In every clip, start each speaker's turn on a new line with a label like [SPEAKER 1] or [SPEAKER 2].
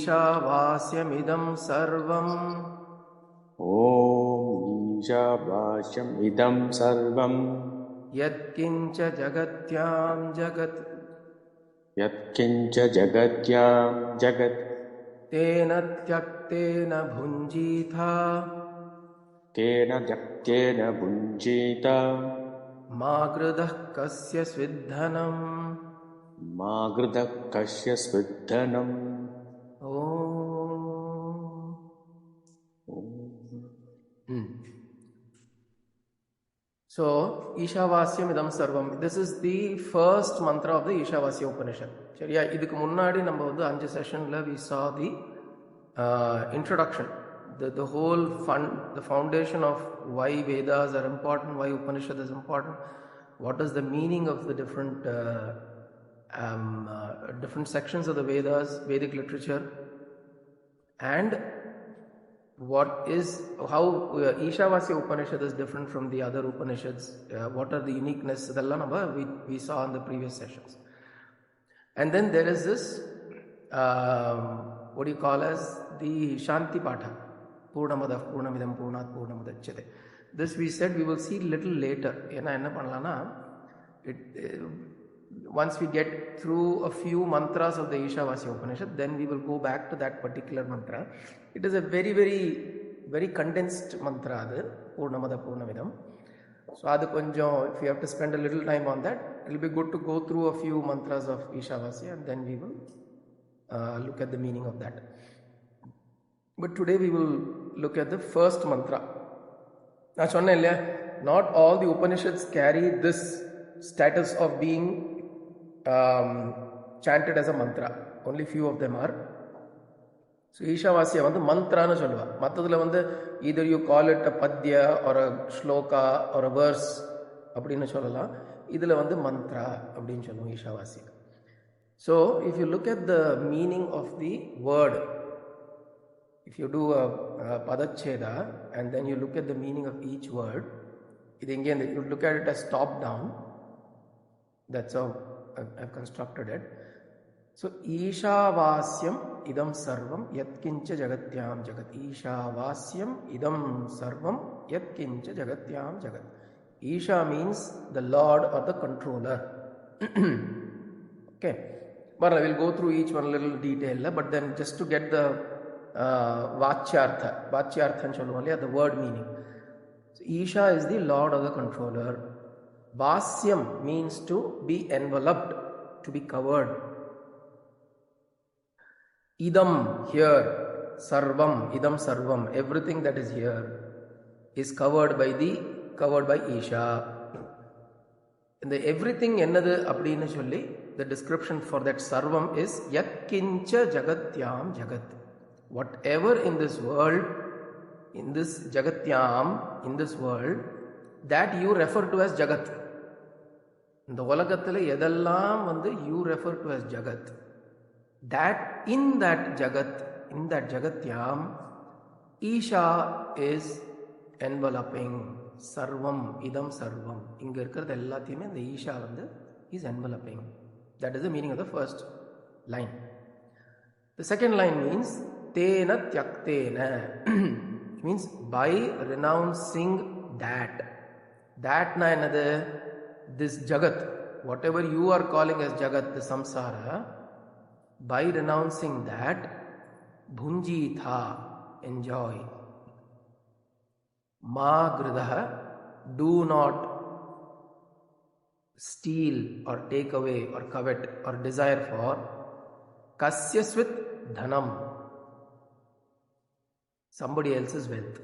[SPEAKER 1] Iśāvāsyamidam sarvam.
[SPEAKER 2] Om Iśāvāsyamidam sarvam.
[SPEAKER 1] Yatkinca jagatyam jagat.
[SPEAKER 2] Yatkinca jagatyam jagat.
[SPEAKER 1] Tena tyaktena bhunjitha.
[SPEAKER 2] Kena jaktena bhunjita.
[SPEAKER 1] Magrudah kasya svidhanam.
[SPEAKER 2] Magrudah kasya svidhanam.
[SPEAKER 1] So, Iśāvāsyam idam sarvam. This is the first mantra of the Iśāvāsya Upanishad. சரியா? இதுக்கு முன்னாடி நம்ம வந்து 5 செஷன்ல we saw the introduction. The whole the foundation of why Vedas are important, why Upanishad is important, what is the meaning of the different sections of the Vedas, Vedic literature, and how Iśāvāsya Upanishad is different from the other Upanishads, what are the uniqueness, we saw in the previous sessions. And then there is this, what do you call as the Shanti Patha, Purnamadah Purnamidam Purnat Purnamudachyate. This we said we will see little later. Once we get through a few mantras of the Iśāvāsya Upanishad, then we will go back to that particular mantra. It is a very, very, very condensed mantra, Purnamada Purnamidam. So, if you have to spend a little time on that, it will be good to go through a few mantras of Iśāvāsya and then we will look at the meaning of that. But today we will look at the first mantra. Not all the Upanishads carry this status of being chanted as a mantra. Only few of them are. So Iśāvāsya vandu mantra nu solluva. Mathadula vandu either you call it a padya or a shloka or a verse அப்படினு சொல்லலாம். இதுல வந்து mantra அப்படினு சொல்லுவோம் Iśāvāsya. So if you look at the meaning of the word, if you do a padacheda and then you look at the meaning of each word, you look at it as top down. That's how I've constructed it. So Iśāvāsyam idam sarvam yatkincha jagatyam jagat. Iśāvāsyam idam sarvam yatkincha jagatyam jagat. Isha means the Lord or the controller. Okay. But I will go through each one a little detail, but then just to get the vachyartha, the word meaning. So Isha is the Lord or the controller. Vasyam means to be enveloped, to be covered. Idam, here, sarvam, idam sarvam, everything that is here is covered by Isha. And the everything ennadu appadinu solli, the description for that sarvam is yatkincha jagatyam jagat. Whatever in this world, in this jagatyam, in this world, that you refer to as jagat. In the Volagathale Yadallam vandu you refer to as jagat. That in that jagatyam, Isha is enveloping. Sarvam, idam sarvam. Inga irukkiradhu ellathiyume the Isha vandu is enveloping. That is the meaning of the first line. The second line means tena tyaktena. It means by renouncing that. That na enadhu? This jagat, whatever you are calling as jagat, the samsara, by renouncing that, bhunjitha, enjoy. Ma gridaha, do not steal or take away or covet or desire for kasya svit dhanam, somebody else's wealth.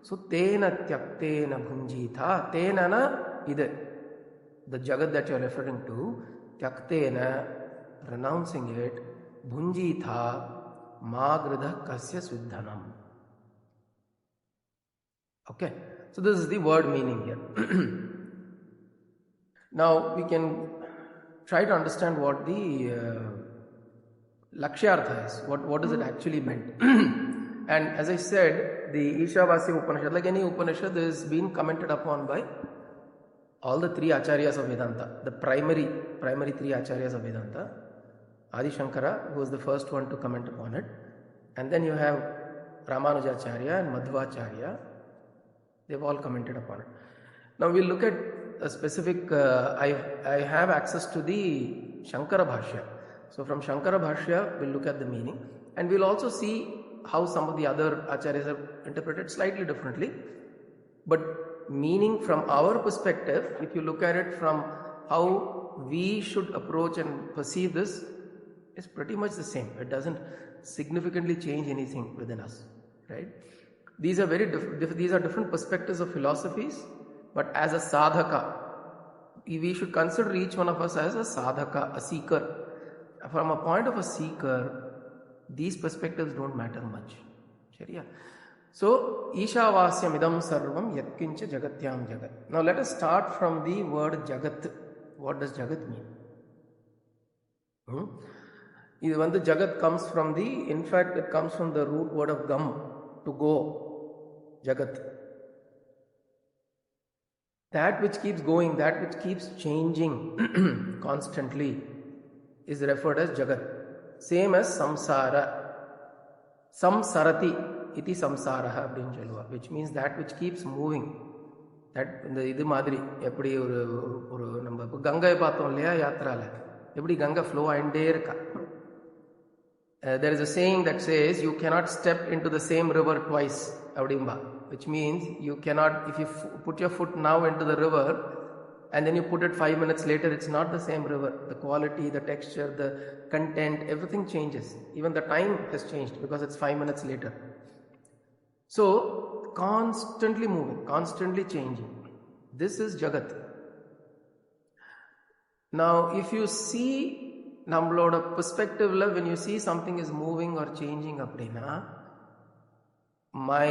[SPEAKER 1] So tena tyaktena bhunjitha, tena na ide, the jagat that you are referring to, tyaktena, renouncing it, bhunjitha, magridha kasya sviddhanam. Okay, so this is the word meaning here. Now we can try to understand what the lakshyartha is, what is it actually meant. And as I said, the Iśāvāsya Upanishad, like any Upanishad, is being commented upon by all the three acharyas of Vedanta, the primary three acharyas of Vedanta, Adi Shankara, who was the first one to comment upon it. And then you have Ramanujacharya and Madhvacharya. They've all commented upon it. Now we'll look at a specific, I have access to the Shankara Bhashya. So from Shankara Bhashya, we'll look at the meaning. And we'll also see how some of the other acharyas have interpreted slightly differently. But meaning from our perspective, if you look at it from how we should approach and perceive this, is pretty much the same. It doesn't significantly change anything within us, right? These are these are different perspectives of philosophies, but as a sadhaka, we should consider each one of us as a sadhaka, a seeker. From a point of a seeker, these perspectives don't matter much. Shariya? So, Iśāvāsya idam sarvam yatkincha jagatyam jagat. Now let us start from the word jagat. What does jagat mean? When the jagat comes from in fact it comes from the root word of gam, to go, jagat. That which keeps going, that which keeps changing constantly is referred as jagat. Same as samsara. Samsarati iti samsaraha அப்படின்னு சொல்லுவா, which means that which keeps moving. That இந்த இது மாதிரி எப்படி ஒரு நம்ம இப்போ கங்கை பார்த்தோம் இல்லையா யாத்திரால, எப்படி கங்கை ஃப்ளோ ஆகிட்டே இருக்கா. There is a saying that says you cannot step into the same river twice அப்படிம்பா, which means you cannot, if you put your foot now into the river and then you put it 5 minutes later, it's not the same river. The quality, the texture, the content, everything changes. Even the time has changed because it's 5 minutes later. So, constantly moving, constantly changing. This is Jagat. Now, if you see, nammaloda perspective, when you see something is moving or changing, appadina, my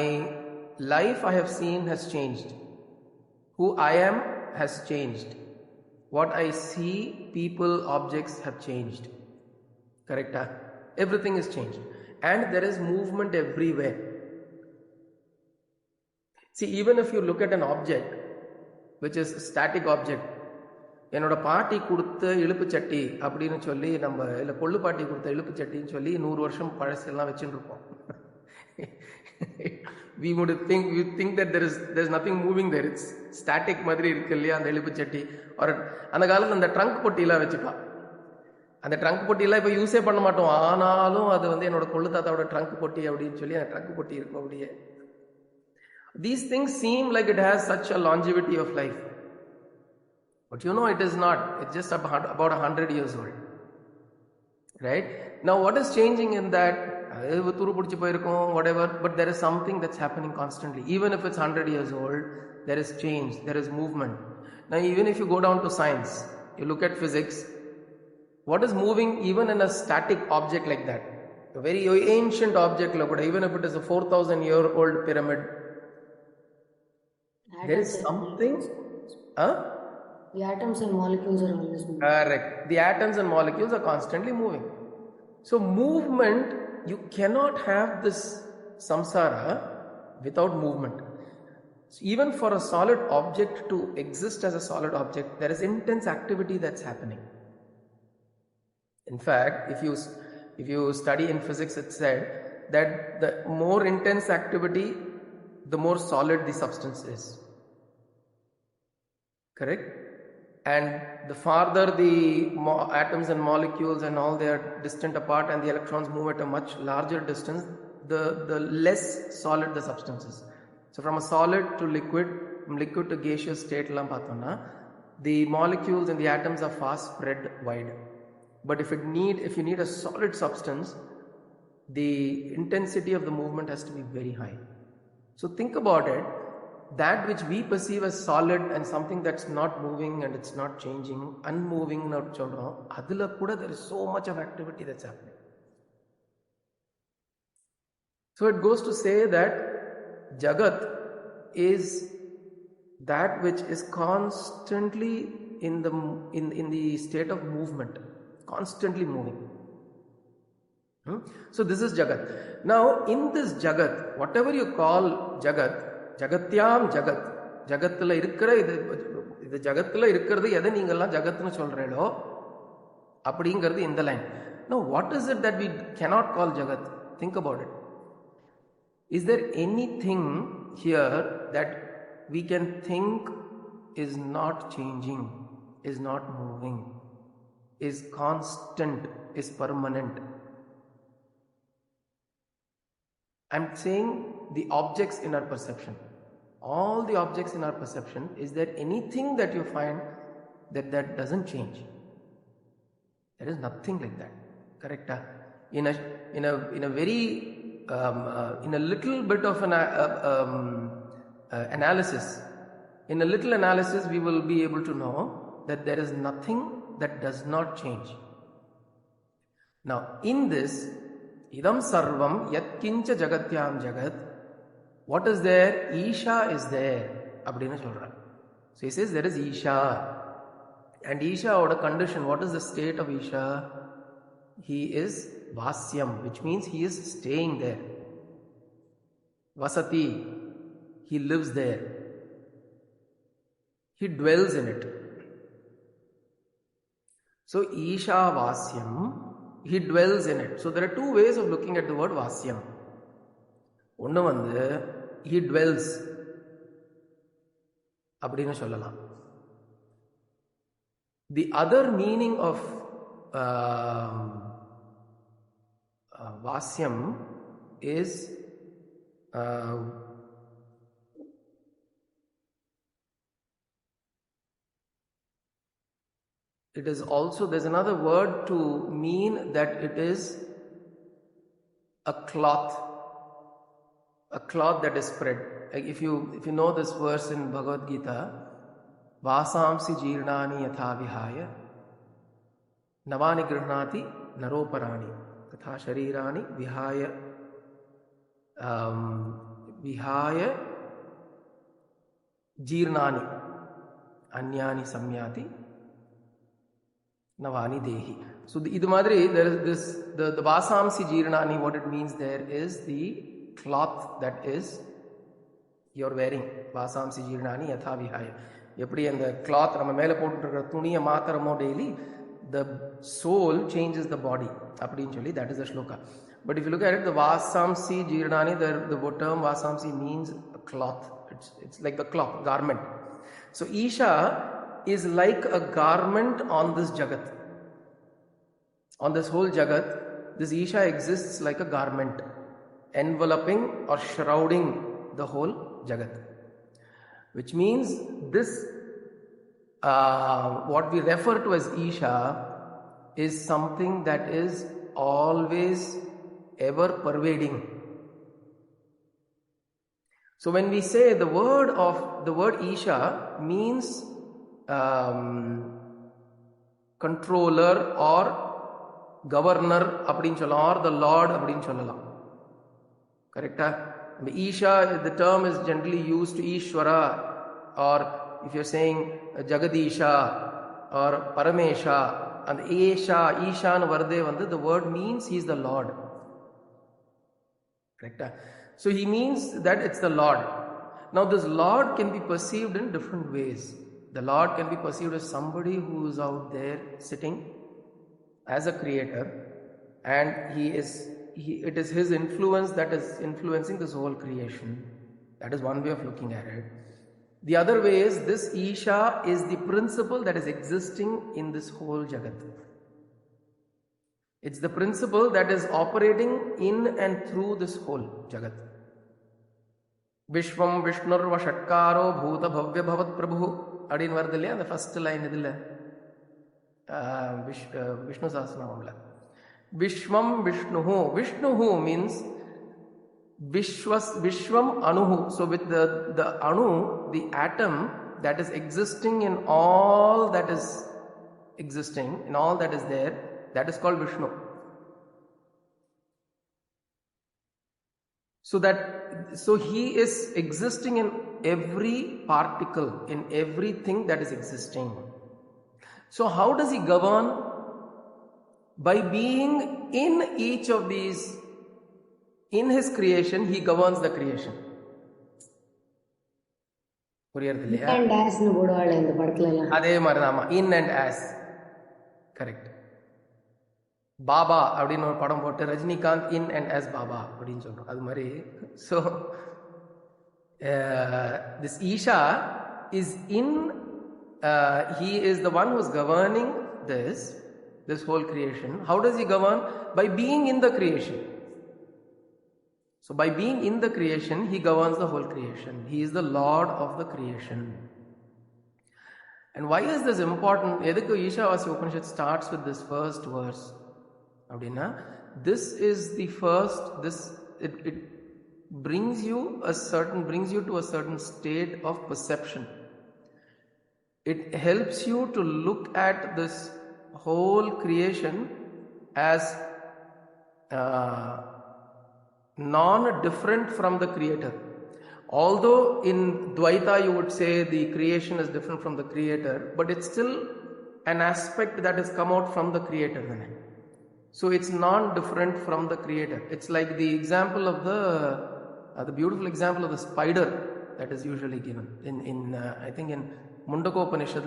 [SPEAKER 1] life I have seen has changed. Who I am has changed. What I see, people, objects have changed. Correct? Everything is changed. And there is movement everywhere. See, even if you look at an object, which is a static object, என்னோட பாட்டி கொடுத்த இழுப்பு சட்டி அப்படின்னு சொல்லி நம்ம இல்லை கொள்ளு பாட்டி கொடுத்த இழுப்பு சட்டின்னு சொல்லி 100 வருஷம் பழசெல்லாம் வச்சுட்டு இருப்போம். We would think that there's nothing moving there. It's static மாதிரி இருக்கு இல்லையா அந்த இழுப்பு சட்டி. ஒரு அந்த காலத்தில் அந்த ட்ரங்க் பொட்டிலாம் வச்சுப்பான். அந்த ட்ரங்க் பொட்டியெல்லாம் இப்போ யூஸே பண்ண மாட்டோம். ஆனாலும் அது என்னோட கொள்ளு தாத்தாவோட ட்ரங்க் பொட்டி அப்படின்னு சொல்லி அந்த ட்ரங்க் பொட்டி இருக்கும் அப்படியே. These things seem like it has such a longevity of life. But it is not. It's just about 100 years old. Right? Now what is changing in that? Whatever, but there is something that's happening constantly. Even if it's 100 years old, there is change, there is movement. Now even if you go down to science, you look at physics, what is moving even in a static object like that? A very ancient object, even if it is a 4,000-year-old pyramid, there is something.
[SPEAKER 3] The atoms and molecules are always moving.
[SPEAKER 1] Correct. The atoms and molecules are constantly moving. So movement, you cannot have this samsara without movement. So even for a solid object to exist as a solid object, there is intense activity that's happening. In fact, if you study in physics, it's said that the more intense activity, the more solid the substance is. Correct? And the farther the atoms and molecules and all, they are distant apart and the electrons move at a much larger distance, the less solid the substance is. So from a solid to liquid, from liquid to gaseous state, the molecules and the atoms are fast spread wide. But if you need a solid substance, the intensity of the movement has to be very high. So think about it. That which we perceive as solid and something that's not moving and it's not changing, unmoving, adula kuda there is so much of activity that's happening. So it goes to say that Jagat is that which is constantly in the state of movement, constantly moving. So this is Jagat. Now in this Jagat, whatever you call Jagat, ஜகத்யாம் ஜகத், ஜகத்தில் இருக்கிற இது ஜகத்தில் இருக்கிறது எதை நீங்கள்லாம் ஜகத்னு சொல்கிறீங்களோ அப்படிங்கிறது இந்த line. Now, what is it that we cannot call Jagat? Think about it. Is there anything here that we can think is not changing, is not moving, is constant, is permanent? I'm saying the objects in our perception. All the objects in our perception, is there anything that you find that doesn't change? There is nothing like that. Correct? In a very in a little bit of an analysis, in a little analysis, we will be able to know that there is nothing that does not change. Now, in this, idam sarvam yat kincha jagatyam jagat, what is there? Isha is there. Abdina solra. So he says there is Isha. And Isha oda condition, what is the state of Isha? He is Vasyam, which means he is staying there. Vasati, he lives there. He dwells in it. So Iśāvāsyam, he dwells in it. So there are two ways of looking at the word Vasyam. One வந்து he dwells அப்படின்னு சொல்லலாம். The other meaning of Vasyam is it is also, there's another word to mean that it is a cloth that is spread. Like if you know this verse in Bhagavad Gita, Vasamsi jirnani yatha vihaya navani grihnati naroparani tatha sharirani vihaya jirnani anyani samyati navani dehi. So idu madri, there is this, the vasamsi jirnani, what it means there is the cloth that is you're wearing. Vasamsi jirnani yatha vihaya. எப்படி அந்த cloth நம்ம மேலே போட்டுருக்கிற துணியை மாத்திரமோ daily, the soul changes the body அப்படின்னு சொல்லி, that is the shloka. But if you look at it, the vasamsi jirnani, the term vasamsi means a cloth. It's like the cloth, garment. So Isha is like a garment on this jagat. On this whole jagat, this Isha exists like a garment, enveloping or shrouding the whole jagat. Which means this, what we refer to as Isha, is something that is always ever pervading. So when we say the word Isha means controller or governor அப்படினு சொல்லலாம், or the Lord அப்படினு சொல்லலாம். Correct? Isha, the term is generally used to Ishvara, or if you're saying Jagadisha or Paramesha, and Isha and Varde, the word means he is the Lord. Correct? So he means that it's the Lord. Now this Lord can be perceived in different ways. The Lord can be perceived as somebody who is out there sitting as a creator, and it is his influence that is influencing this whole creation. That is one way of looking at it. The other way is this Isha is the principle that is existing in this whole Jagat. It's the principle that is operating in and through this whole Jagat. Vishvam Vishnur Vashatkaro Bhuta Bhavya Bhavat Prabhu. Adin Vardalya, the first line idilla. Vishnu Sahasranamamla. Vishwam Vishnuhu. Vishnuhu means Vishwam Anuhu. So with the Anu, the atom that is existing in all that is existing, in all that is there, that is called Vishnu. So he is existing in every particle, in everything that is existing. So how does he govern? By being in each of these, in his creation, he governs the creation.
[SPEAKER 3] And as nu போடுவாளே இந்த படத்துல எல்லாம்
[SPEAKER 1] அதே மாதிரி தான், in and as. Correct. Baba அப்படின்னு ஒரு படம் போட்டு Rajinikanth in and as Baba அப்படின்னு சொல்கிறோம். அது மாதிரி so this Isha is in, he is the one who is governing this whole creation. How does he govern? By being in the creation. So by being in the creation, he governs the whole creation. He is the Lord of the creation. And why is this important? எதுக்கு Iśāvāsya Upanishad starts with this first verse? அப்படின்னா, this is the first, it brings you to a certain state of perception. It helps you to look at this whole creation as non-different from the creator. Although in Dvaita you would say the creation is different from the creator, but it's still an aspect that has come out from the creator. So it's non-different from the creator. It's like the example of the beautiful example of the spider that is usually given in I think in Mundaka Upanishad,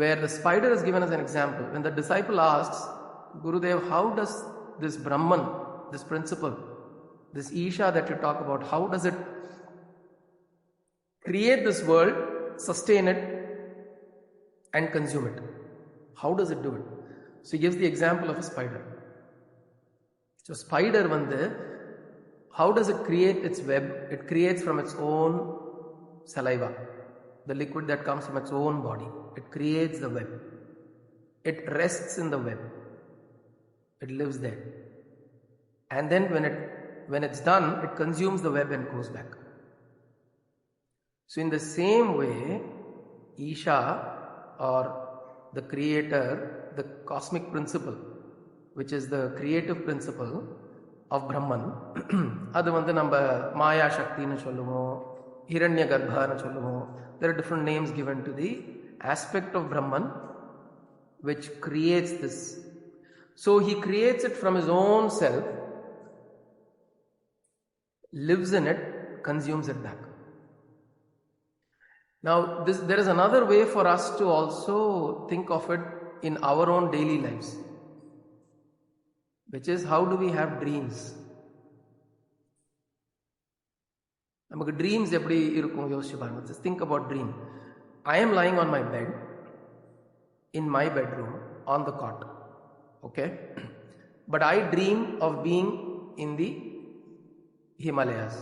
[SPEAKER 1] where the spider is given as an example. When the disciple asks Gurudev, how does this Brahman, this principle, this Isha that you talk about, how does it create this world, sustain it and consume it? How does it do it? So he gives the example of a spider. So spider how does it create its web? It creates from its own saliva, the liquid that comes from its own body. It creates the web. It rests in the web. It lives there. And then when it's done, it consumes the web and goes back. So in the same way, Isha, or the creator, the cosmic principle, which is the creative principle of Brahman, அது நம்ம மாயா சக்தின்னு சொல்லுவோம், ஹிரண்ய கர்ப்பன்னு சொல்லுவோம். There are different names given to the aspect of Brahman which creates this. So he creates it from his own self, lives in it, consumes it back. Now there is another way for us to also think of it in our own daily lives, which is, how do we have dreams? நமக்கு dreams எப்படி இருக்கும் யோசிச்சு பாருங்க. Just think about dream. I am lying on my bed in my bedroom on the cot, okay, but I dream of being in the Himalayas.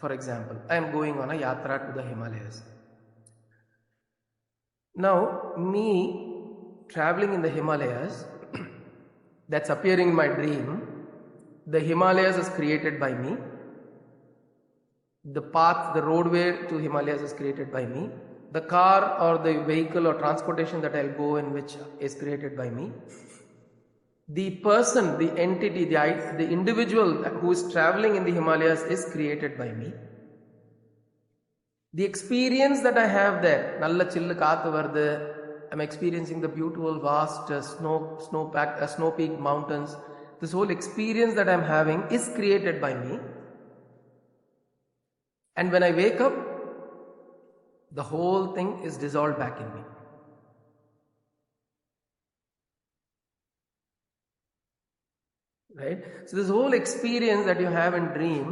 [SPEAKER 1] For example, I am going on a yatra to the Himalayas. Now me traveling in the Himalayas, that's appearing in my dream. The Himalayas is created by me. The path, the roadway to Himalayas is created by me. The car or the vehicle or transportation that I'll go in which is created by me. The person, the entity, the individual who is traveling in the Himalayas is created by me. The experience that I have there, nalla chillu kaathu varudhu, I'm experiencing the beautiful vast snow-peaked mountains. This whole experience that I'm having is created by me. And when I wake up, the whole thing is dissolved back in me. Right? So this whole experience that you have in dream,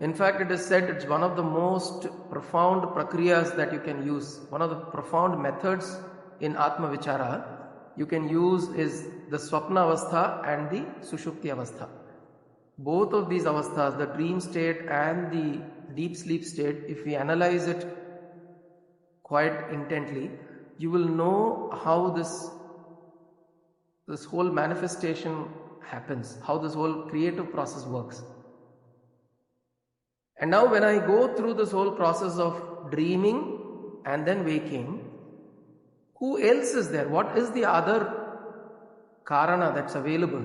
[SPEAKER 1] in fact it is said it's one of the most profound prakriyas that you can use. One of the profound methods in Atma Vichara you can use is the Swapna Avastha and the Sushupti Avastha. Both of these avasthas, the dream state and the deep sleep state, if we analyze it quite intently, you will know how this whole manifestation happens, how this whole creative process works. And now when I go through this whole process of dreaming and then waking, who else is there? What is the other karana that's available?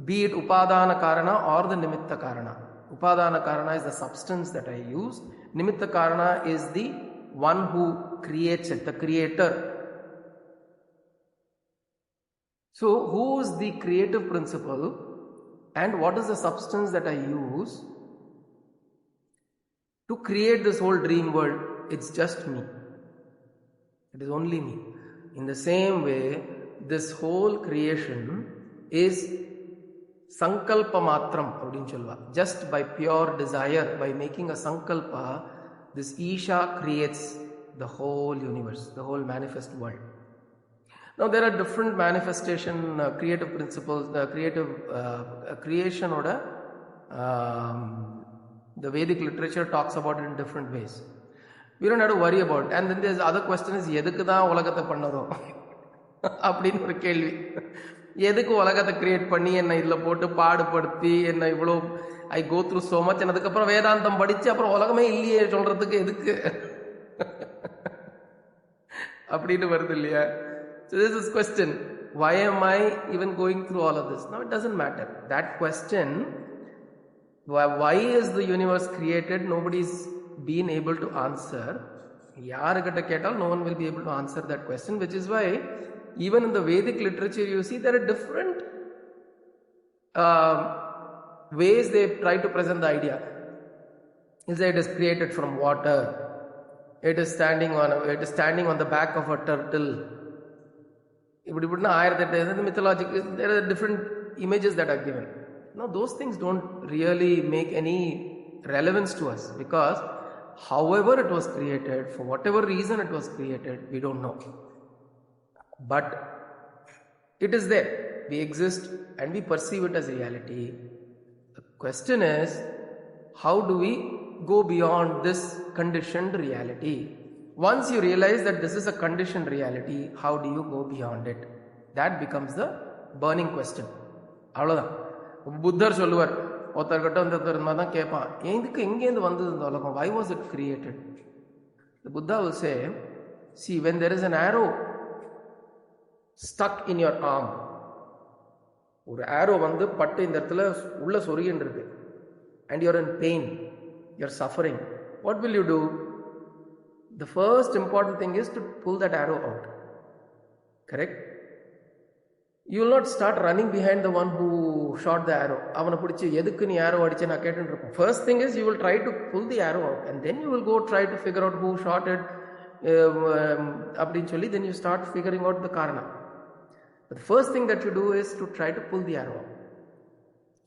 [SPEAKER 1] Be it upadana karana or the nimitta karana. Upadana karana is the substance that I use. Nimitta karana is the one who creates it, the creator. So who is the creative principle and what is the substance that I use to create this whole dream world? It's just me. It is only me. In the same way, this whole creation is sankalpa matram அப்படின்னு சொல்லுவா. Just by pure desire, by making a sankalpa, this Isha creates the whole universe, the whole manifest world. Now there are different manifestation, creative principles, creative creation order. The Vedic literature talks about it in different ways. We don't have to worry about it. And then there's other question is, எதுக்கு தான் உலகத்தை பண்ணறோம் அப்படின்னு ஒரு கேள்வி. எதுக்கு உலகத்தை create பண்ணி என்னை இதில் போட்டு பாடுபடுத்தி என்னை இவ்வளோ ஐ கோ த்ரூ சோ மச், அதுக்கப்புறம் வேதாந்தம் படித்து அப்புறம் உலகமே இல்லையே சொல்றதுக்கு எதுக்கு அப்படின்னு வருது இல்லையா? So this is question, why am I even going through all of this? Now it doesn't matter. That question, why is the universe created, nobody's been able to answer. யாருக்கிட்ட கேட்டால் no one will be able to answer that question, which is why even in the Vedic literature you see there are different ways they try to present the idea. It is created from water, it is standing on the back of a turtle. இப்படின்னா ஆயிரத்தெட்டு mythological, there are different images that are given. Now those things don't really make any relevance to us, because however it was created, for whatever reason it was created, we don't know. But it is there, we exist and we perceive it as reality. The question is, how do we go beyond this conditioned reality? Once you realize that this is a conditioned reality, how do you go beyond it? That becomes the burning question. அவ்வளோதான். புத்தர் சொல்லுவார், ஒருத்தர்கிட்ட ஒருத்தர் தான் கேட்பான், எதுக்கு எங்கேருந்து வந்தது இந்த உலகம், why was it created? The Buddha will say, see, when there is an arrow stuck in your arm, ஒரு arrow வந்து பட்டு இந்த இடத்துல உள்ள சொருகின்னு இருக்கு, and you're in pain, you're suffering, what will you do? The first important thing is to pull that arrow out. Correct? You will not start running behind the one who shot the arrow. அவனை பிடிச்சி எதுக்கு நீ arrow அடிச்ச நான் கேட்டுட்டு இருப்போம். First thing is you will try to pull the arrow out, and then you will go try to figure out who shot it. அப்படின்னு சொல்லி then you start figuring out the karana. But the first thing that you do is to try to pull the arrow out.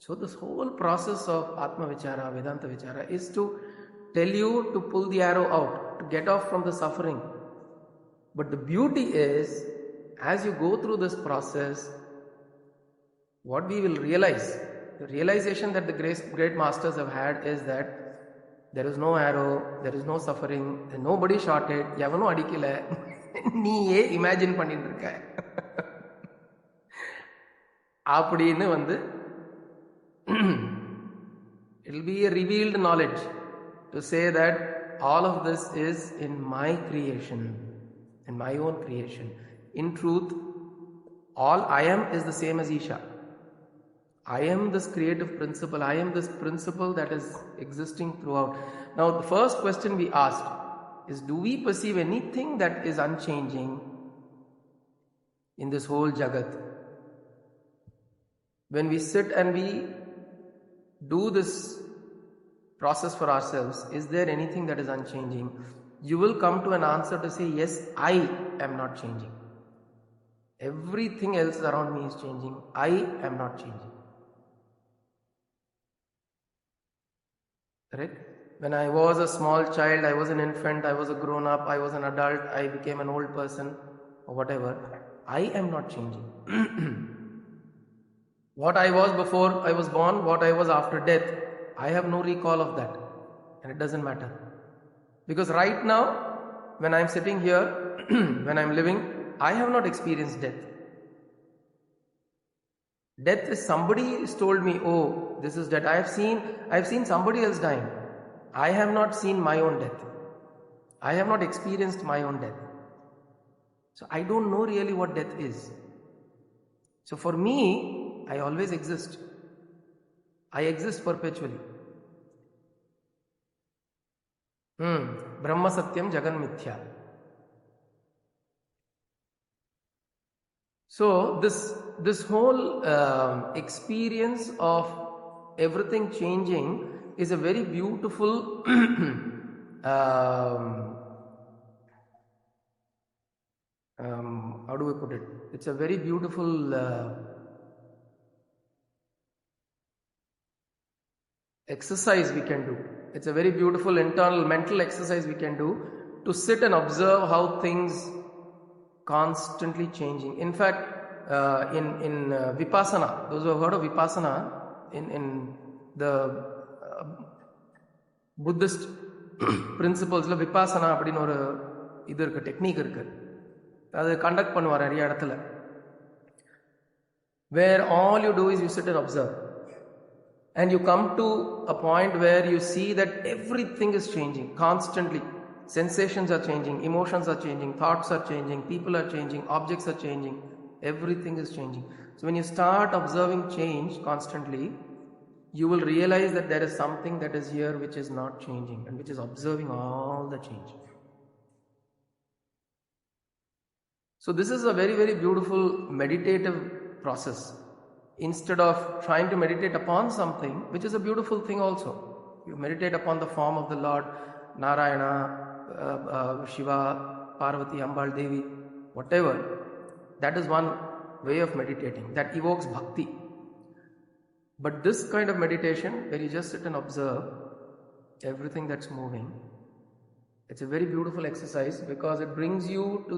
[SPEAKER 1] So this whole process of Atma Vichara, Vedanta Vichara, is to tell you to pull the arrow out, to get off from the suffering. But the beauty is, as you go through this process, what we will realize, the realization that the great masters have had is that there is no arrow, there is no suffering, nobody shot it, எவனும் அடிக்கல, நீயே imagine பண்ணிட்டு இருக்க அப்படின்னு வந்து it will be a revealed knowledge to say that all of this is in my creation, in my own creation. In truth, all I am is the same as Isha. I am this creative principle, I am this principle that is existing throughout. Now the first question we asked is, do we perceive anything that is unchanging in this whole Jagat? When we sit and we do this process for ourselves, is there anything that is unchanging? You will come to an answer to say, yes, I am not changing. Everything else around me is changing. I am not changing. Correct? When I was a small child, I was an infant, I was a grown up, I was an adult, I became an old person, or whatever. I am not changing. What I was before I was born, what I was after death, I have no recall of that, and it doesn't matter. Because right now, when I am sitting here, when I am living, I have not experienced death. Death is somebody has told me, oh, this is death. I have seen somebody else dying. I have not seen my own death. I have not experienced my own death. So I don't know really what death is. So for me, I always exist. I exist perpetually. Brahma Satyam Jagan Mithya. So this whole experience of everything changing is a very beautiful how do we put it? It's a very beautiful exercise we can do. It's a very beautiful internal mental exercise we can do to sit and observe how things constantly changing. In fact, in Vipassana, those who have heard of Vipassana, in the Buddhist principles, Vipassana அப்படினு ஒரு இது இருக்கு, technique இருக்கு. அது conduct பண்ணுவார் நிறைய இடத்துல. Where all you do is you sit and observe. And you come to a point where you see that everything is changing constantly. Sensations are changing, emotions are changing, thoughts are changing, people are changing, objects are changing, everything is changing. So when you start observing change constantly, you will realize that there is something that is here which is not changing and which is observing all the change. So this is a very, very beautiful meditative process. Instead of trying to meditate upon something, which is a beautiful thing also. You meditate upon the form of the Lord, Narayana, Shiva, Parvati, Ambal Devi, whatever. That is one way of meditating. That evokes bhakti. But this kind of meditation, where you just sit and observe everything that's moving, it's a very beautiful exercise because it brings you to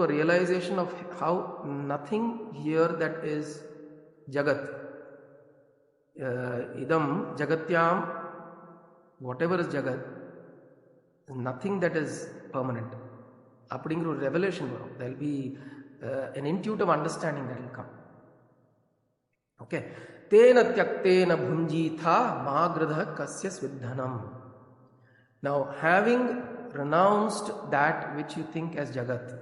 [SPEAKER 1] a realization of how nothing here that is Jagat. Idam Jagatyam, whatever is Jagat, nothing that is permanent. Appadinger a revelation varum. There will be an intuitive understanding that will come. Okay. Tena tyaktena bhunjitha magradha kasya svidhanam. Now, having renounced that which you think as Jagat,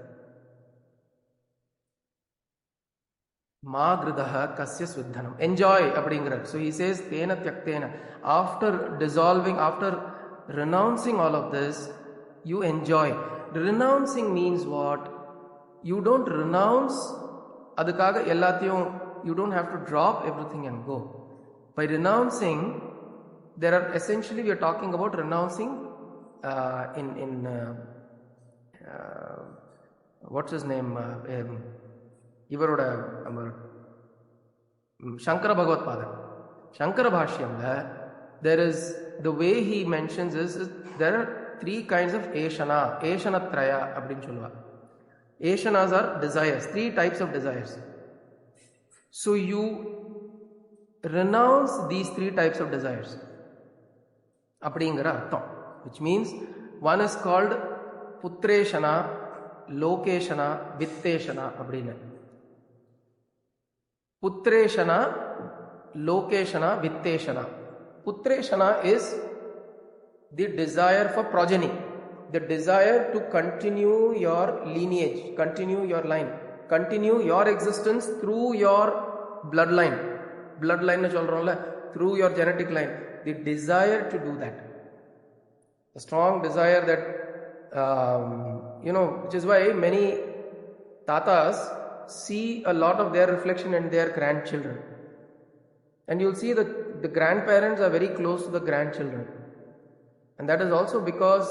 [SPEAKER 1] magradha kasya svidhanam. Enjoy appadinger. So he says, tena tyaktena. After dissolving, after renouncing all of this, you enjoy. Renouncing means what? You don't renounce adukkaga ellathiyum, you don't have to drop everything and go. By renouncing, there are essentially we are talking about renouncing what's his name? Ivaroda Shankara Bhagavad Pada. Shankara Bhashyamla, there is, the way he mentions is there are three kinds of Eshana. Eshanatraya abdin solva. Eshanas are desires, three types of desires. So you renounce these three types of desires. Appadingara artham. Which means one is called Putreshana, Lokeshana, Vitteshana abdina. Putreshana, Lokeshana, Vitteshana. Putreshana is the desire for progeny, the desire to continue your lineage, continue your line, continue your existence through your bloodline. Bloodline na solromla, through your genetic line. The desire to do that. A strong desire that, which is why many tatas see a lot of their reflection in their grandchildren. And you'll see that the grandparents are very close to the grandchildren. And that is also because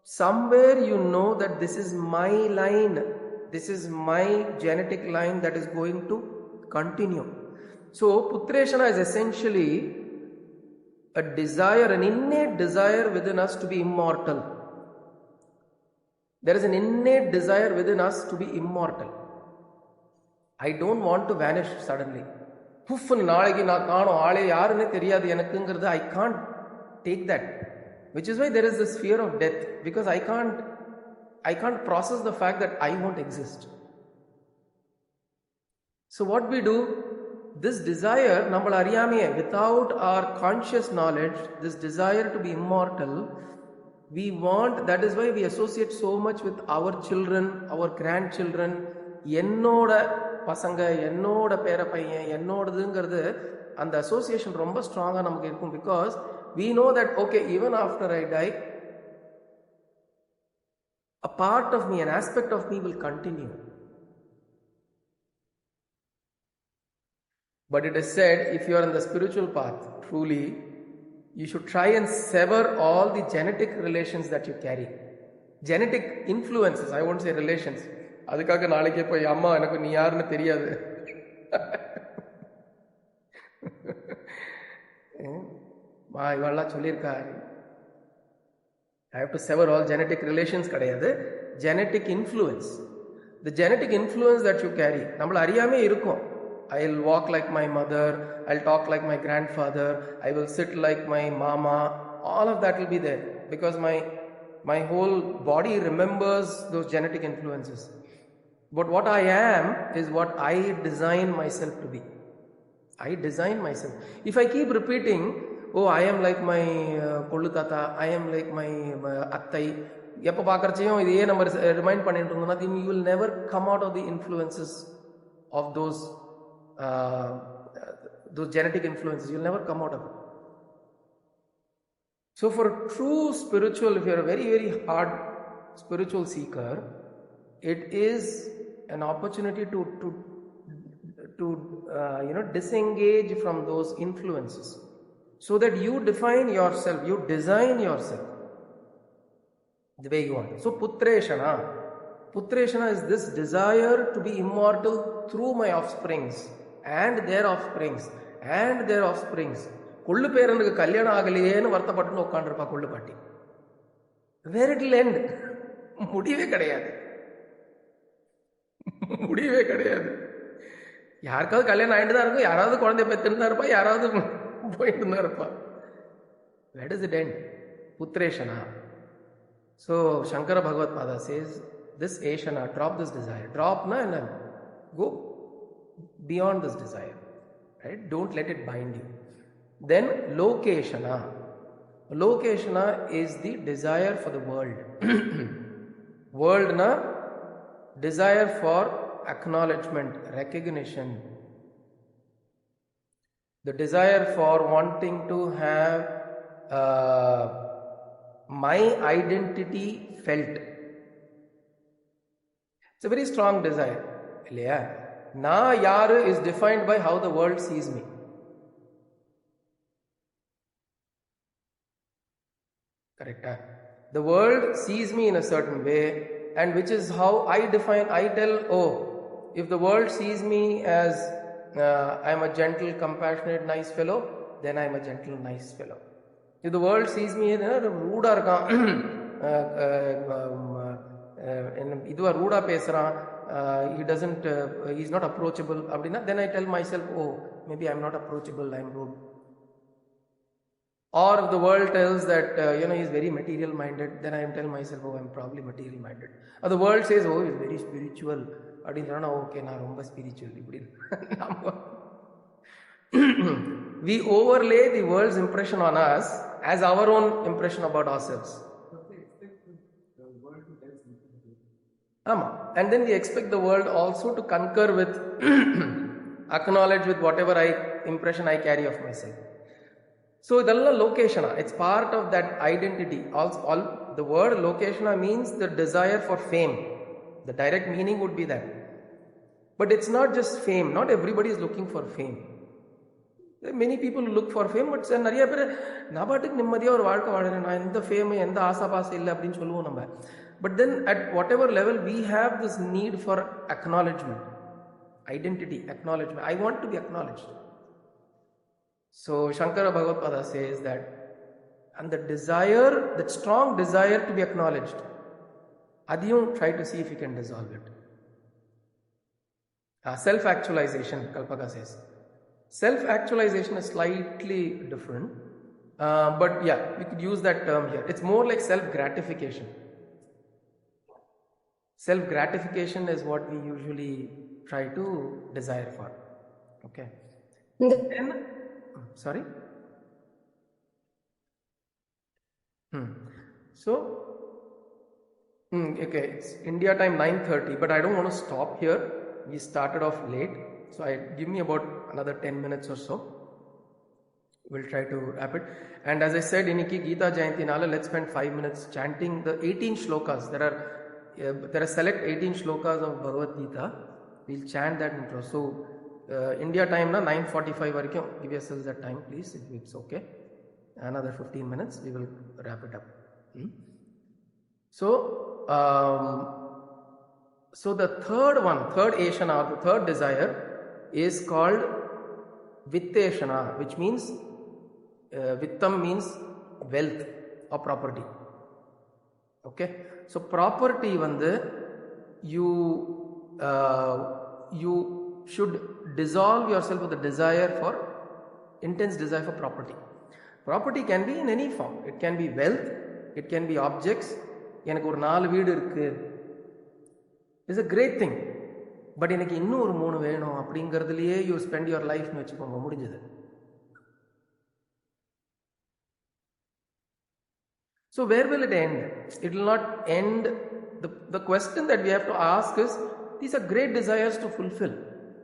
[SPEAKER 1] somewhere you know that this is my line, this is my genetic line that is going to continue. So Putreshana is essentially a desire, an innate desire within us to be immortal. There is an innate desire within us to be immortal. I don't want to vanish suddenly. I can't take that. Which is why there is this fear of death. Because I can't process the fact that I won't exist. So what we do, this desire, without our conscious knowledge, this desire to be immortal, we want, that is why we associate so much with our children, our grandchildren, ennoda pasanga, ennoda pera paiyan, ennodudungiradhu, and the association romba strong ah namakku irukum, because we know that, okay, even after I die, a part of me, an aspect of me will continue. But it is said, if you are on the spiritual path, truly, you should try and sever all the genetic relations that you carry. Genetic influences, I won't say relations. அதுக்காக நாளைக்கே போய் அம்மா எனக்கு நீ யாருன்னு தெரியாது இவெல்லாம் சொல்லியிருக்காரு. I have to sever all genetic relations கிடையாது. Genetic influence. The genetic influence that you carry. நம்மள அறியாமே இருக்கும். I'll walk like my mother. I'll talk like my grandfather. I will sit like my mama. All of that will be there because my whole body remembers those genetic influences. But what I am is what I design myself to be. I design myself. If I keep repeating, oh, I am like my kollu tata, I am like my attai, எப்போ பார்க்கறச்சையும் இதையே நம்ம remind பண்ணிட்டு இருந்தோம்னா, then you will never come out of the influences of those genetic influences. You will never come out of it. So for true spiritual, if you are a very, very hard spiritual seeker, it is an opportunity to disengage from those influences so that you define yourself, you design yourself the way you want. So Putreshana is this desire to be immortal through my offsprings and their offsprings and their offsprings. கொள்ளு பேரனுக்கு கல்யாணம் ஆகலையேன்னு வருத்தப்பட்டு உட்காந்துருப்பா கொள்ளு பாட்டி. Where it will end? முடிவே கிடையாது. முடிவே கிடையாது. யாருக்காவது கல்யாணம் ஆகிட்டு தான் இருக்கும், யாராவது குழந்தை பெற்றுன்னு தான் இருப்பா, யாராவது போயிட்டு தான் இருப்பா. Where does it end? Putreshana. So Shankara Bhagavad Pada says, this Eshana, drop this desire. Drop na and go beyond this desire. Right? Don't let it bind you. Then Lokeshana. Lokeshana is the desire for the world. World na desire for acknowledgement, recognition. The desire for wanting to have my identity felt. It's a very strong desire. இல்லையா? நான் யாரு is defined by how the world sees me. Correct? The world sees me in a certain way, and which is how I define. I tell, oh, if the world sees me as I am a gentle, compassionate, nice fellow, then I am a gentle, nice fellow. If the world sees me as rude irukkan, இதுவா ரூடா பேசுறான், he doesn't, he's not approachable அப்படின்னா, then I tell myself, oh, maybe I'm not approachable, I'm rude. Or if the world tells that he's very material minded, then I tell myself, oh, I'm probably material minded. Or the world says, oh, he's very spiritual, அப்படின்னா okay நான் ரொம்ப spiritual இப்படி. We overlay the world's impression on us as our own impression about ourselves. And then we expect the world also to concur with, acknowledge with whatever impression I carry of myself. So idalla lokeshana, it's part of that identity. All the word lokeshana means the desire for fame. The direct meaning would be that. But it's not just fame. Not everybody is looking for fame. There are many people who look for fame, but நிறைய பேர் நான் பாட்டுக்கு நிம்மதியாக ஒரு வாழ்க்கை வாழறேன், நான் எந்த fame எந்த ஆசாபாசை இல்லை அப்படின்னு சொல்லுவோம் நம்ம. But then at whatever level we have this need for acknowledgement, identity, acknowledgement. I want to be acknowledged. So Shankara Bhagavad Pada says that, and the desire, that strong desire to be acknowledged, adiyum try to see if you can dissolve it. Self-actualization, Kalpaka says. Self-actualization is slightly different, but yeah, we could use that term here. It's more like self-gratification. Self-gratification is what we usually try to desire for. Okay. Then, sorry? So, okay, it's India time 9:30, but I don't want to stop here. We started off late, so give me about another 10 minutes or so. We'll try to wrap it. And as I said, iniki Gita Jayanti nala, let's spend 5 minutes chanting the 18 shlokas. There are select 18 shlokas of Bhagavad Gita. We'll chant that intro. So India time na 9:45 varakum, give yourselves that time please, if it's okay. Another 15 minutes, we will wrap it up. So the third Eshana, or the third desire is called Vitteshana, which means Vittam means wealth or property. Okay, so property வந்து you should dissolve yourself with a desire for intense desire for property. Property can be in any form. It can be wealth, it can be objects. எனக்கு ஒரு 4 வீடு இருக்கு, it's a great thing. But எனக்கு இன்னும் ஒரு 3 வேணும் அப்படிங்கிறதுலையே you spend your லைஃப்னு வச்சுக்கோங்க, முடிஞ்சது. So where will it end? It will not end. The question that we have to ask is, these are great desires to fulfill.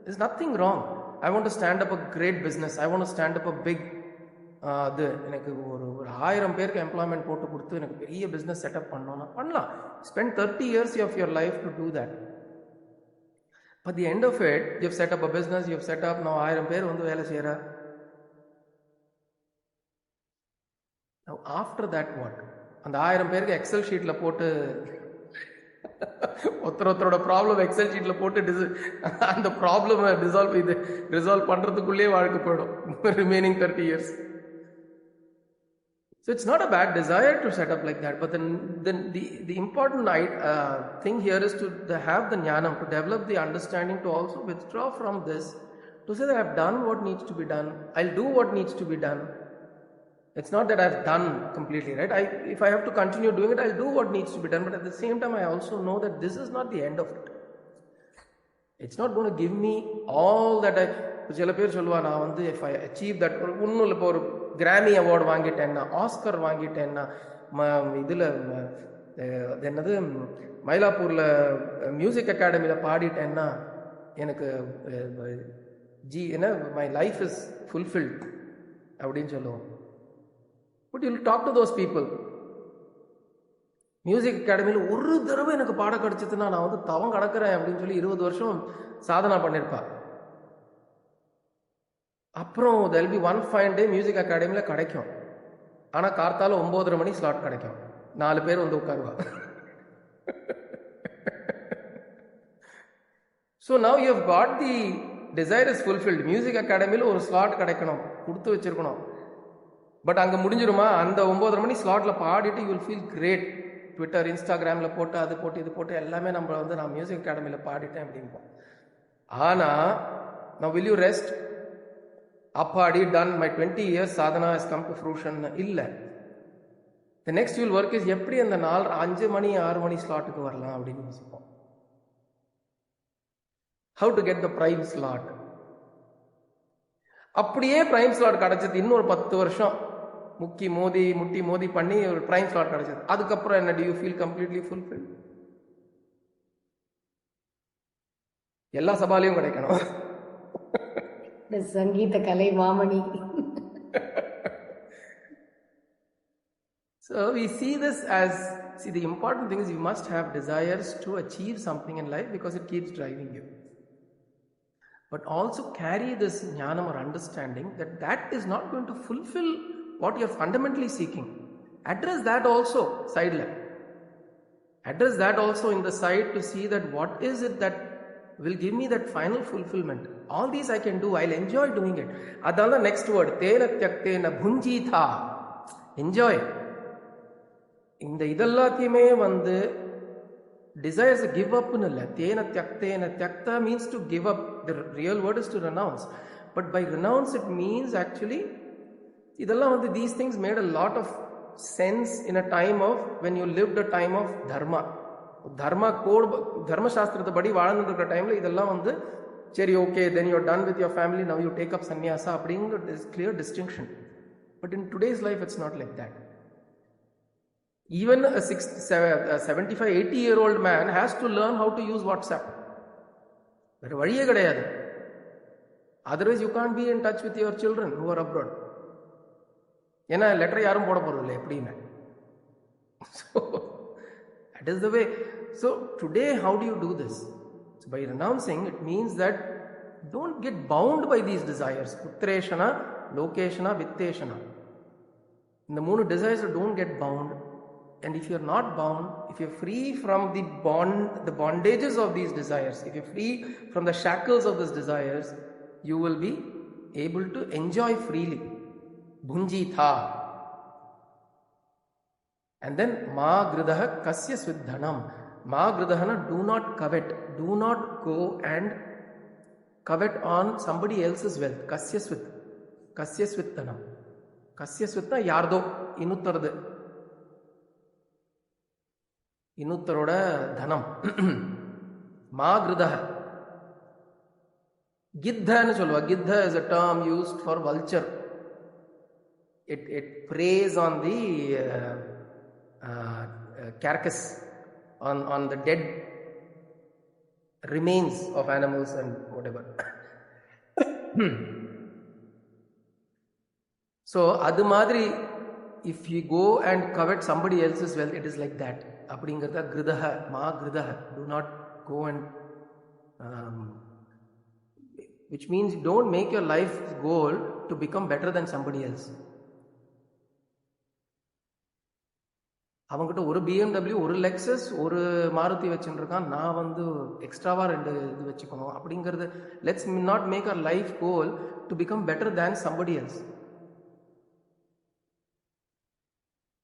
[SPEAKER 1] There's nothing wrong. I want to stand up a great business. I want to stand up a big எனக்கு ஒரு 1000 பேருக்கு employment போட்டு கொடுத்து எனக்கு பெரிய business setup பண்ணோம்னா பண்ணலாம். Spend 30 years of your life to do that. But the end of it, you've set up a business, you've set up, now 1000 பேர் வந்து வேலை செய்யறா. Now after that what? அந்த 1000 பேருக்கு எக்ஸல் ஷீட்ல போட்டு ஒருத்தரோட ப்ராப்ளம் எக்ஸல் ஷீட்ல போட்டு அந்த ப்ராப்ளம் ரிசால்வ் பண்றதுக்குள்ளே வாழ்க்கை போயிடும் remaining 30 years. So it's not a bad desire to set up like that, but then the important thing here is to have the jnanam, to develop the understanding, to also withdraw from this, to say that I've done what needs to be done, I'll do what needs to be done. It's not that I've done completely, right? If I have to continue doing it, I'll do what needs to be done, but at the same time I also know that this is not the end of it. It's not going to give me all that சில பேர் சொல்லுவா, நான் வந்து if I achieve that, ஒன்றும் இல்லை, இப்போ ஒரு கிராமி award வாங்கிட்டேன்னா, Oscar வாங்கிட்டேன்னா, இதில் என்னது மயிலாப்பூரில் மியூசிக் அகாடமியில் பாடிட்டேன்னா எனக்கு என்ன மை லைஃப் இஸ் ஃபுல்ஃபில்ட் அப்படின்னு சொல்லுவோம். But you talk to those people, music அகாடமியில் ஒரு தடவை எனக்கு பாட கிடைச்சதுன்னா நான் வந்து தவம் கடக்கிறேன் அப்படின்னு சொல்லி 20 வருஷம் சாதனா பண்ணியிருப்பா. அப்புறம் there'll be one fine day music அகாடமியில் கிடைக்கும், ஆனால் கார்த்தால 9:30 மணி ஸ்லாட் கிடைக்கும், 4 பேர் வந்து உட்காருவா. So now you have got the desire is fulfilled. Music அகாடமியில் ஒரு ஸ்லாட் கிடைக்கணும், கொடுத்து வச்சிருக்கணும். பட் அங்கே முடிஞ்சிருமா? அந்த 9:30 மணி ஸ்லாட்டில் பாடிட்டு you will feel great. Twitter, இன்ஸ்டாகிராமில் போட்டு அது போட்டு இது போட்டு எல்லாமே நம்ம வந்து நான் மியூசிக் அகாடமியில் பாடிட்டேன் அப்படின்போம். ஆனால் now will you rest? அப்பாடி done, my 20 years sadhana has come to fruition. இல்லை. the next you will work is எப்படி அந்த 5 மணி 6 மணி ஸ்லாட்டுக்கு வரலாம் அப்படின்னு யோசிப்போம். how to get the prime slot. அப்படியே பிரைம் ஸ்லாட் கிடைச்சது, இன்னொரு 10 வருஷம் முட்டி மோதி பண்ணி ஒரு பிரைம் ஸ்லாட் கிடைச்சது, அதுக்கப்புறம் என்ன? do you feel completely fulfilled? எல்லா சபாலையும் கிடைக்கணும்.
[SPEAKER 3] சங்கீத கலை மாமணி.
[SPEAKER 1] So we see this as, the important thing is you must have desires to achieve something in life because it keeps driving you. But also carry this jnanam or understanding that is not going to fulfill what you're fundamentally seeking. Address that also side level. Address that also in the side to see that what is it that will give me that final fulfillment. All these I can do, I'll enjoy doing it. Adala next word, tena tyaktena bhunjitha. Enjoy. In the idallathime vandu desires give up nulla. Tena tyaktena, tyakta means to give up. The real word is to renounce. But by renounce it means actually idalla vandu these things made a lot of sense in a time of when you lived a time of dharma. Dharma code, தர்மசாஸ்திரத்தை படி வாழ்ந்துட்டு இருக்கிற டைம்ல இதெல்லாம் வந்து சரி, okay, then you are done with your family, now you take up sannyasa அப்படிங்கிற clear distinction. But in today's life it's not like that. Even 75-80-year-old man has to learn how to use WhatsApp. வேற வழியே கிடையாது. Otherwise you can't be in touch with your children who are abroad. ஏன்னா letter யாரும் போட போறது இல்லை எப்படின்னு. That is the way. So today how do you do this? So by renouncing, it means that don't get bound by these desires. Putreshana, lokeshana, vitteshana. In the 3 desires, don't get bound. And if you're not bound, if you're free from the bondages of these desires, if you're free from the shackles of these desires, you will be able to enjoy freely. bhunjitha. And then ma gridaha kasya svidhanam. Ma gridahana, do not covet, do not go and covet on somebody else's wealth. Kasya svidhanam. Kasya svidna yardo inuttaradu. Inuttaroda dhanam. Ma gridaha. Giddha nu solva. Giddha is a term used for vulture. It preys on the carcass, on the dead remains of animals and whatever. So adu madri, if you go and covet somebody else's wealth, it is like that. Appadingartha gridaha, ma gridaha, do not go and which means don't make your life goal to become better than somebody else. அவங்ககிட்ட ஒரு BMW, ஒரு Lexus, ஒரு மாருதி வச்சுருக்கான், நான் வந்து எக்ஸ்ட்ராவா 2 இது வச்சுக்கணும் அப்படிங்கிறது. Let's not make our life goal to become better than somebody else.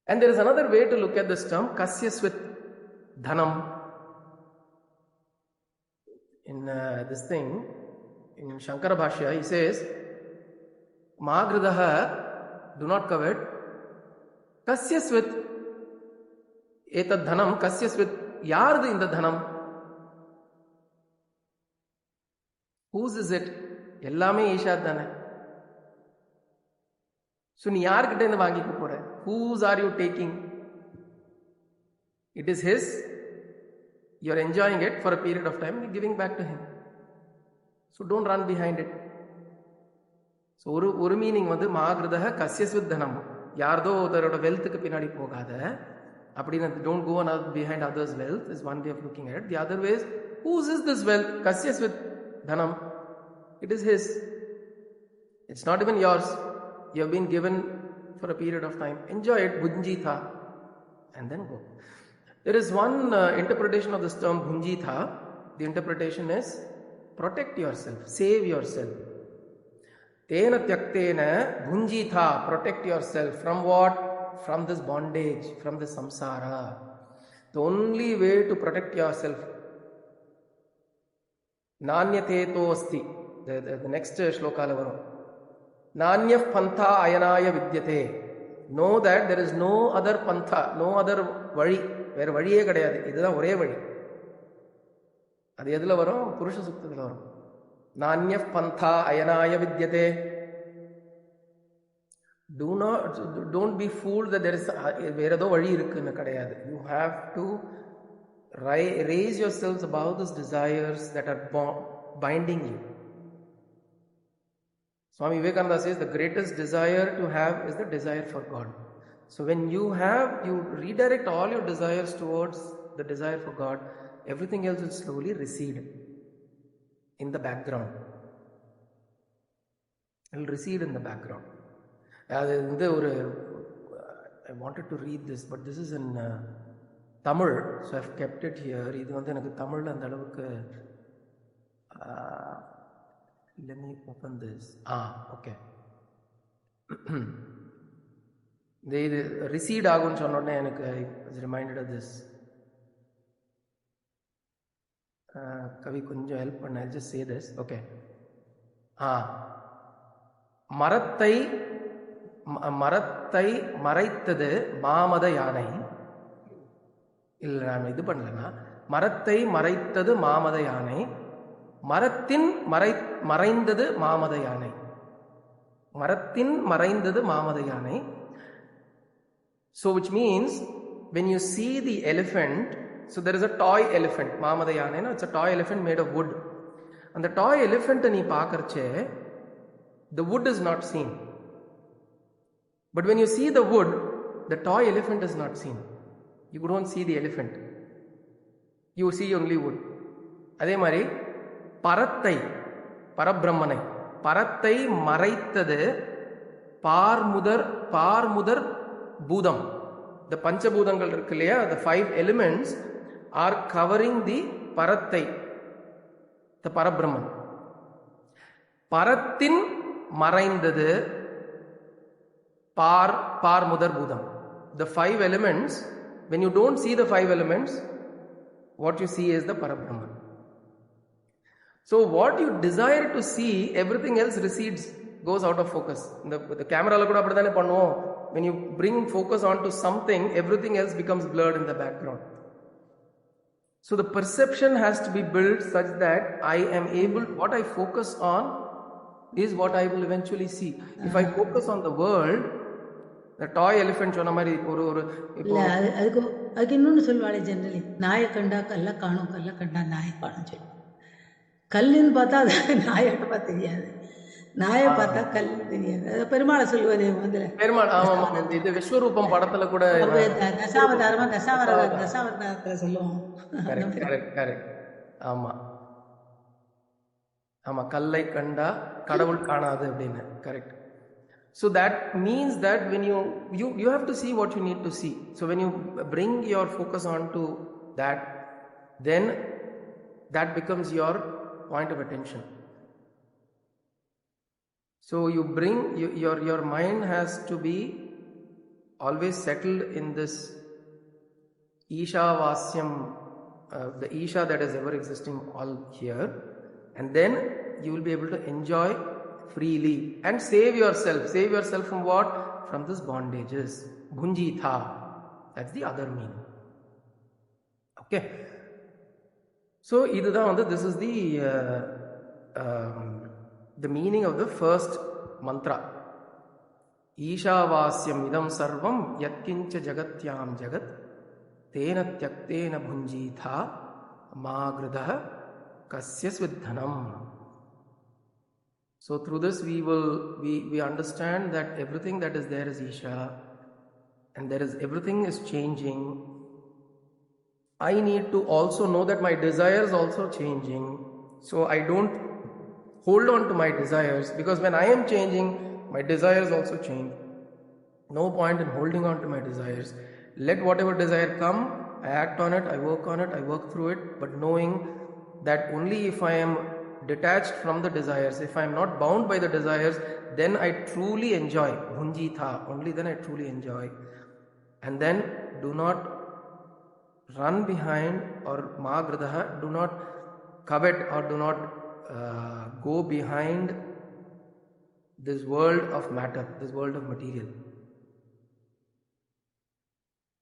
[SPEAKER 1] And there is another way to look at this term, kasyasvit dhanam. In this thing, in Shankarabhashya, he says, magridaha, do not covet, kasyasvit etad dhanam, kasyasvit, yardu in the dhanam? Whose is it? Ellame Isha dhana. So நீ யார்கிட்ட இருந்து வாங்கிக்க போற? Whose are you taking? It is his. You are enjoying it for a period of time, you're giving back to him. So don't run behind it. So ஒரு meaning வந்து மாகிருதஹ கஸ்யஸ்வித் தனம், யார்தோ ஒருத்தரோட வெல்த்துக்கு பின்னாடி போகாத அப்படின்னு. Don't go on behind others' wealth is one way of looking at it. The other way is, whose is this wealth? Kasyasvit dhanam. It is his. It's not even yours. You have been given for a period of time. Enjoy it, bhunjitha, and then go. There is one interpretation of this term bhunjitha. The interpretation is, protect yourself, save yourself. Tena tyaktena bhunjitha, protect yourself from what? From this bondage, from this samsara. The only way to protect yourself. Nanyateto asti. The next shloka la varum. Nanyaf pantha ayanaya vidyate. Know that there is no other pantha, no other vali. வேற வழியே கிடையாது, இதுதான் ஒரே வழி. அது எதுல வரும்? புருஷ சுக்தத்துல வரும். நான்யஃப் பந்தா அயனாய வித்யதே. Don't be fooled that there is வேற ஏதோ வழி இருக்குன்னு கிடையாது. You have to raise yourselves above those desires that are binding you. Swami Vivekananda says the greatest desire to have is the desire for God. So when you redirect all your desires towards the desire for God, everything else will slowly recede in the background. It will recede in the background. I wanted to read this, but this is in Tamil, so I've kept it here. இது வந்து எனக்கு தமிழ்ல அந்த அளவுக்கு let me open this. Okay. இது recede ஆகும்னு சொன்ன உடனே எனக்கு I was reminded of this. கவி கொஞ்சம் ஹெல்ப் பண்ண. I'll just say this. Okay. மரத்தை மறைத்தது மாமத யானை. இல்லை, நான் இது பண்ணலன்னா, மரத்தை மறைத்தது மாமத யானை, மரத்தின் மறைந்தது மாமத யானை. மரத்தின் மறைந்தது மாமத யானை. So which means when you see the elephant, so there is a toy elephant, மாமத யானை, it's a toy elephant made of wood. அந்த toy elephant நீ பார்க்கறச்சே the wood is not seen. But when you see the wood, the toy elephant is not seen. You don't see the elephant. You see only wood. அதே மாதிரி பரத்தை, பரபிரம்மனை, பரத்தை மறைத்தது பார்முதர் பூதம். The பஞ்சபூதங்கள் இருக்கு இல்லையா, the 5 elements are covering the பரத்தை, the பரபிரம்மன். பரத்தின் மறைந்தது par mudar bhudam. The 5 elements, when you don't see the 5 elements, what you see is the Parabrahman. So what you desire to see, everything else recedes, goes out of focus. The camera la kuda appadane pannuvom. When you bring focus onto something, everything else becomes blurred in the background. So the perception has to be built such that I am able, what I focus on is what I will eventually see. If I focus on the world, the toy elephant சொன்ன மாதிரி ஒரு
[SPEAKER 4] இல்லை அதுக்கு இன்னொன்று சொல்லுவாளே generally, நாயை கண்டா கல்லை காணும், கல்லை கண்டா நாயை காணும் சொல்லி. கல்லுன்னு பார்த்தா அது நாயாட்டமா தெரியாது, நாயை பார்த்தா கல் தெரியாது. அது பெருமாளை சொல்லுவாரு முதல்ல.
[SPEAKER 1] பெருமாள் இது விஸ்வரூபம் படத்துல கூட
[SPEAKER 4] தசாவதாரத்துல சொல்லுவோம்.
[SPEAKER 1] ஆமா ஆமா, கல்லை கண்டா கடவுள் காணாது அப்படின்னு. Correct. So that means that when you have to see what you need to see. So when you bring your focus onto that, then that becomes your point of attention. So you bring your mind has to be always settled in this Iśāvāsyam, the Isha that is ever existing all here, and then you will be able to enjoy freely and save yourself. Save yourself from what? From this bondages. Bhunjitha. That's the other meaning. Okay. So this is the meaning of the first mantra. Iśāvāsyam idam sarvam yatkincha jagatyam jagat tena tyaktena bhunjitha magridah kasya svidhanam. So through this we understand that everything that is there is Isha, and everything is changing. I need to also know that my desires also changing. So I don't hold on to my desires, because when I am changing, my desires also change. No point in holding on to my desires. Let whatever desire come, I act on it, I work on it, I work through it, but knowing that only if I am detached from the desires, if I am not bound by the desires, then I truly enjoy. Bhunjitha, only then I truly enjoy. And then do not run behind, or magridah, do not covet or do not go behind this world of matter, this world of material.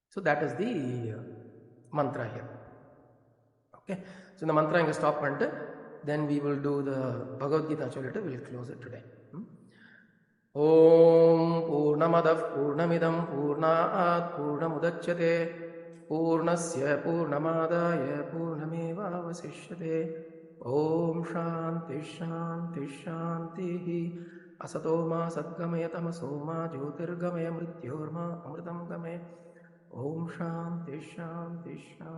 [SPEAKER 1] So that is the mantra here. Okay, so the mantra inga stop pannittu, then we will do the Bhagavad Gita solittu. We will close it today. Om Purnamadav Purnamidam Purnat Purnamudachyate Purnasya Purnamadaya Purnameva Vasishyate. Om Shanti Shanti Shanti. Asato ma Sadgamaya Tamaso ma Jyotirgamaya Mrityorma Amritam Gamaya. Om Shanti Shanti Shanti.